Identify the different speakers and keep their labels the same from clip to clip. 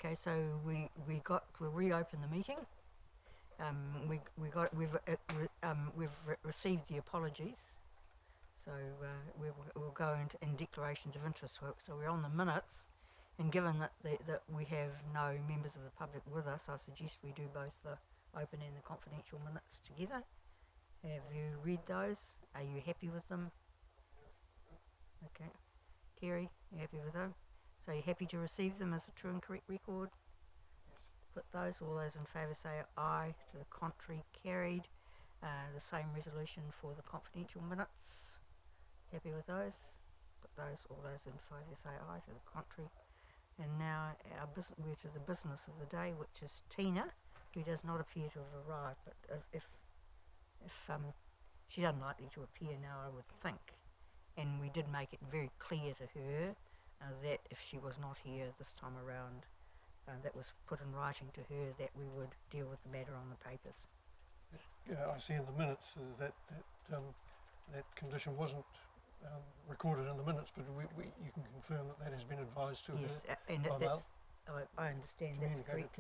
Speaker 1: Okay, so we'll reopen the meeting. We've received the apologies, so we'll go in declarations of interest. So we're on the minutes, and given that we have no members of the public with us, I suggest we do both the open and the confidential minutes together. Have you read those? Are you happy with them? Okay. Terry, you happy with them? So you're happy to receive them as a true and correct record? Put those. All those in favour say aye. To the contrary, carried. The same resolution for the confidential minutes. Happy with those? Put those. All those in favour say aye. To the contrary. And now we're to the business of the day, which is Tina, who does not appear to have arrived. But if she's unlikely to appear now, I would think. And we did make it very clear to her that if she was not here this time around, that was put in writing to her that we would deal with the matter on the papers.
Speaker 2: I see in the minutes that condition wasn't recorded in the minutes, but you can confirm that has been advised to her.
Speaker 1: Yes, and I understand that's correct.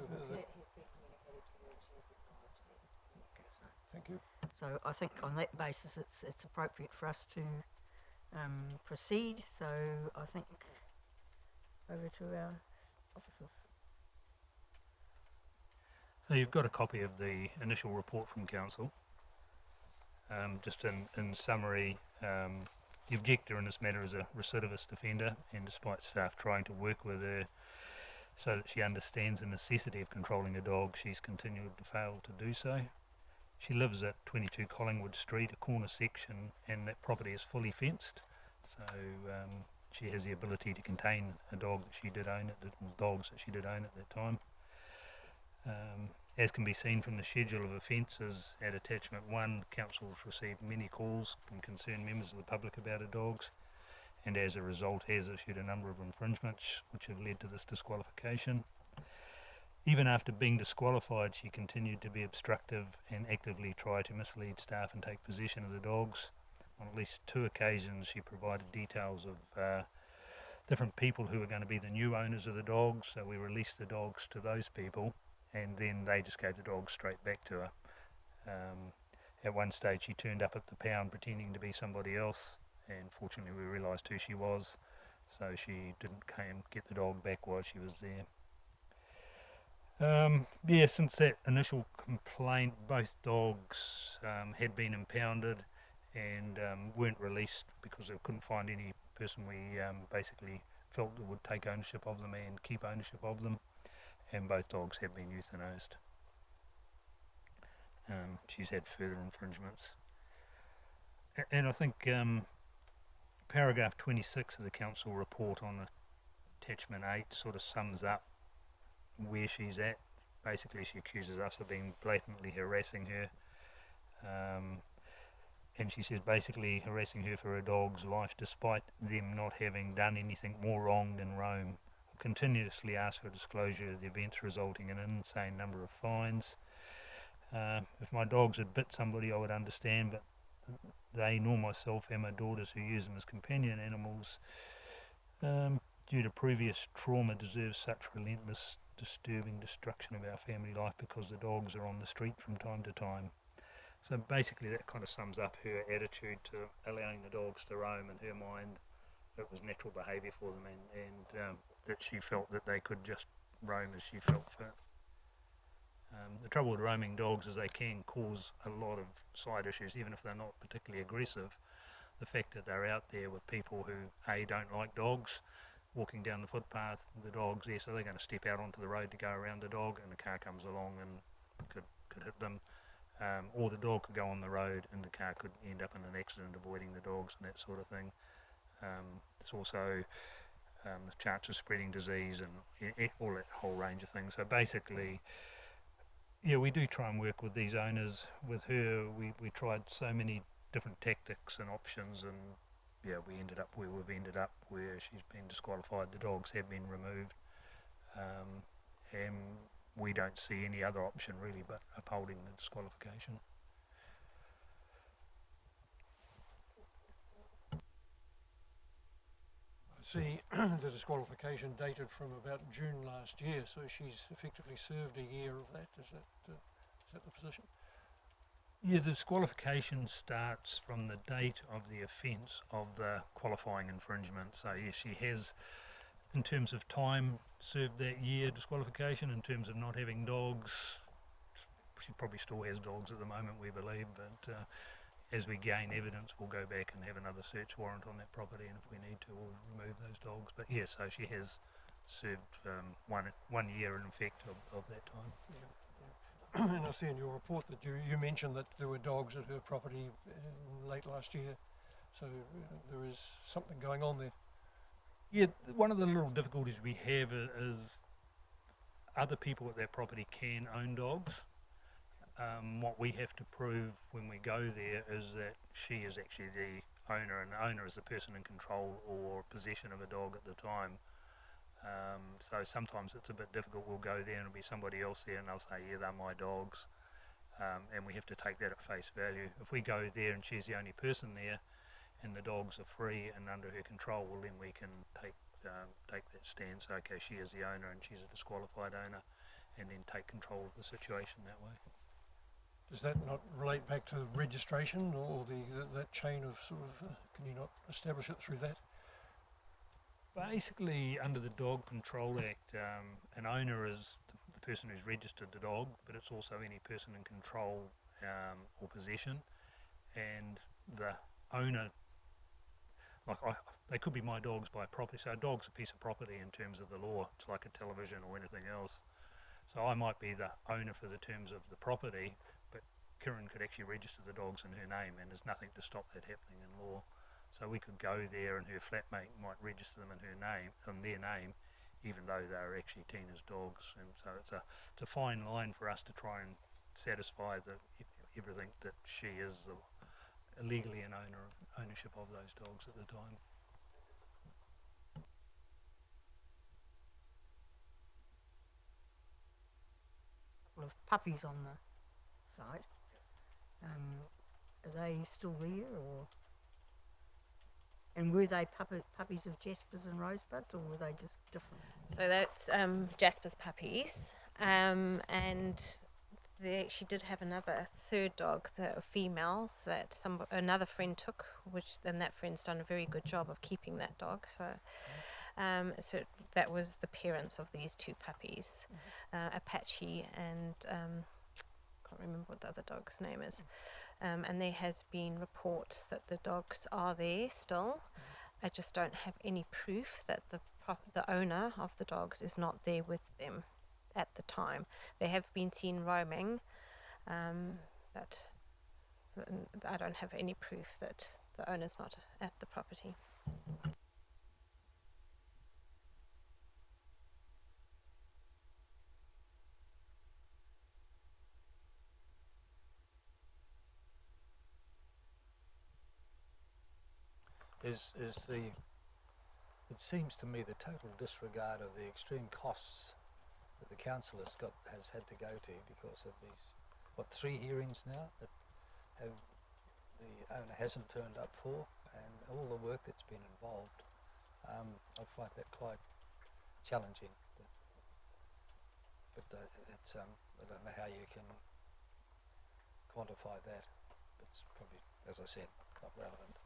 Speaker 2: Thank you.
Speaker 1: So I think on that basis it's appropriate for us to proceed. So I think over to our officers.
Speaker 3: So you've got a copy of the initial report from Council. Just in summary, the objector in this matter is a recidivist offender, and despite staff trying to work with her so that she understands the necessity of controlling a dog, she's continued to fail to do so. She lives at 22 Collingwood Street, a corner section, and that property is fully fenced, so she has the ability to contain a dog that she did own dogs that she did own at that time. As can be seen from the schedule of offences at Attachment 1, Council has received many calls from concerned members of the public about her dogs, and as a result has issued a number of infringements which have led to this disqualification. Even after being disqualified, she continued to be obstructive and actively try to mislead staff and take possession of the dogs. On at least 2 occasions she provided details of different people who were going to be the new owners of the dogs, so we released the dogs to those people, and then they just gave the dogs straight back to her. At one stage she turned up at the pound pretending to be somebody else, and fortunately we realised who she was, so she didn't get the dog back while she was there. Since that initial complaint, both dogs had been impounded and weren't released because they couldn't find any person we basically felt that would take ownership of them and keep ownership of them, and both dogs have been euthanized. She's had further infringements. And I think paragraph 26 of the Council report on Attachment 8 sort of sums up where she's at. Basically she accuses us of being blatantly harassing her, and she says basically harassing her for her dog's life despite them not having done anything more wrong than roam. Continuously ask for disclosure of the events, resulting in an insane number of fines. If my dogs had bit somebody I would understand, but they nor myself and my daughters who use them as companion animals due to previous trauma deserve such relentless disturbing destruction of our family life because the dogs are on the street from time to time. So basically that kind of sums up her attitude to allowing the dogs to roam. In her mind it was natural behaviour for them, and that she felt that they could just roam as she felt fit. The trouble with roaming dogs is they can cause a lot of side issues, even if they're not particularly aggressive. The fact that they're out there with people who A, don't like dogs, walking down the footpath, the dog's there, so they're going to step out onto the road to go around the dog, and the car comes along and could hit them. Or the dog could go on the road and the car could end up in an accident avoiding the dogs and that sort of thing. There's also the chance of spreading disease and all that whole range of things. So basically, yeah, we do try and work with these owners. With her, we tried so many different tactics and options, and yeah, we ended up where we've ended up, where she's been disqualified, the dogs have been removed, and we don't see any other option really but upholding the disqualification.
Speaker 2: see the disqualification dated from about June last year, so she's effectively served a year of that. Is that the position?
Speaker 3: Yeah, the disqualification starts from the date of the offence of the qualifying infringement. So yes, she has, in terms of time, served that year disqualification. In terms of not having dogs, she probably still has dogs at the moment, we believe, but as we gain evidence, we'll go back and have another search warrant on that property, and if we need to, we'll remove those dogs. But yes, so she has served 1 year in effect of that time.
Speaker 2: Yeah. And I see in your report that you mentioned that there were dogs at her property late last year, so there is something going on there.
Speaker 3: Yeah, one of the little difficulties we have is other people at that property can own dogs. What we have to prove when we go there is that she is actually the owner, and the owner is the person in control or possession of a dog at the time. So sometimes it's a bit difficult. We'll go there and it'll be somebody else there and they'll say, yeah, they're my dogs, and we have to take that at face value. If we go there and she's the only person there and the dogs are free and under her control, well then we can take that stance. Okay, she is the owner and she's a disqualified owner, and then take control of the situation that way.
Speaker 2: Does that not relate back to registration or that chain of sort of, can you not establish it through that?
Speaker 3: Basically, under the Dog Control Act, an owner is the person who's registered the dog, but it's also any person in control or possession, and the owner, they could be my dogs by property. So a dog's a piece of property in terms of the law. It's like a television or anything else. So I might be the owner for the terms of the property, but Kieren could actually register the dogs in her name, and there's nothing to stop that happening in law. So we could go there and her flatmate might register them in her name, in their name, even though they're actually Tina's dogs. And so it's a fine line for us to try and satisfy everything that she is legally an ownership of those dogs at the time.
Speaker 1: Couple of puppies on the site. Are they still there, or? And were they puppies of Jaspers and Rosebuds, or were they just different?
Speaker 4: So that's Jasper's puppies, and she did have another third dog, a female, that another friend took, and that friend's done a very good job of keeping that dog. So, so that was the parents of these two puppies, Apache and can't remember what the other dog's name is. And there has been reports that the dogs are there still. I just don't have any proof that the owner of the dogs is not there with them at the time. They have been seen roaming, but I don't have any proof that the owner's not at the property.
Speaker 5: It seems to me the total disregard of the extreme costs that the council has had to go to because of these, 3 hearings now that the owner hasn't turned up for, and all the work that's been involved. I find that quite challenging, but it's I don't know how you can quantify that. It's probably, as I said, not relevant.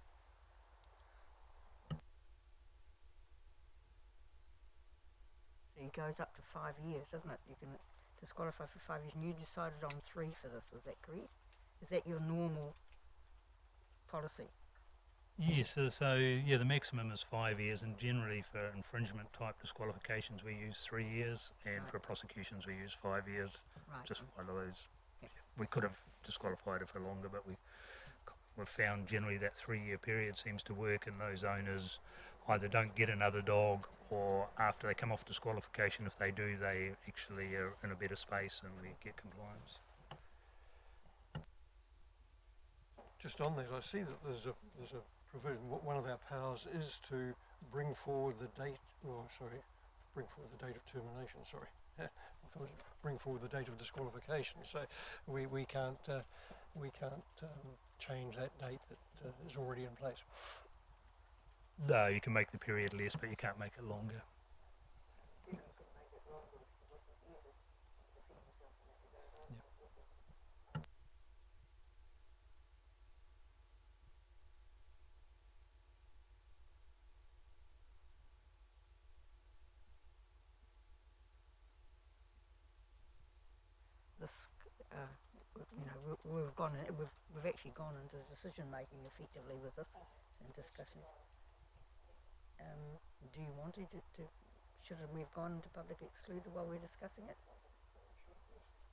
Speaker 1: It goes up to 5 years, doesn't it? You can disqualify for 5 years, and you decided on 3 for this, is that correct? Is that your normal policy?
Speaker 3: Yes, so yeah, the maximum is 5 years, and generally for infringement type disqualifications we use 3 years, and for prosecutions we use 5 years.
Speaker 1: Right.
Speaker 3: Just one of those.
Speaker 1: Yep.
Speaker 3: We could have disqualified it for longer, but we've found generally that 3-year period seems to work, and those owners either don't get another dog, or after they come off disqualification, if they do, they actually are in a better space and we get compliance.
Speaker 2: Just on that, I see that there's a provision. One of our powers is to bring forward the date, bring forward the date of termination. Sorry, I thought it was bring forward the date of disqualification. So we can't change that date that is already in place.
Speaker 3: No, you can make the period less, but you can't make it longer.
Speaker 1: This, you know, we've actually gone into decision making effectively with this and discussion. Do you want should we have gone into public excluded while we're discussing it?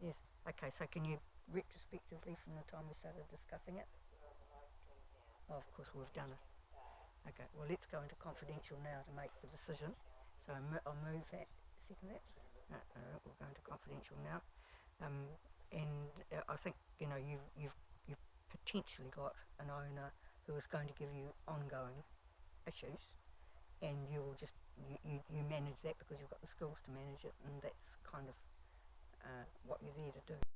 Speaker 1: Yes. Okay, so can you retrospectively from the time we started discussing it? Oh, of course we've done it. Okay, well let's go into confidential now to make the decision. So I'll move that, second that. We'll go into confidential now. I think, you know, you've potentially got an owner who is going to give you ongoing issues, and you'll just you manage that because you've got the skills to manage it, and that's kind of what you're there to do.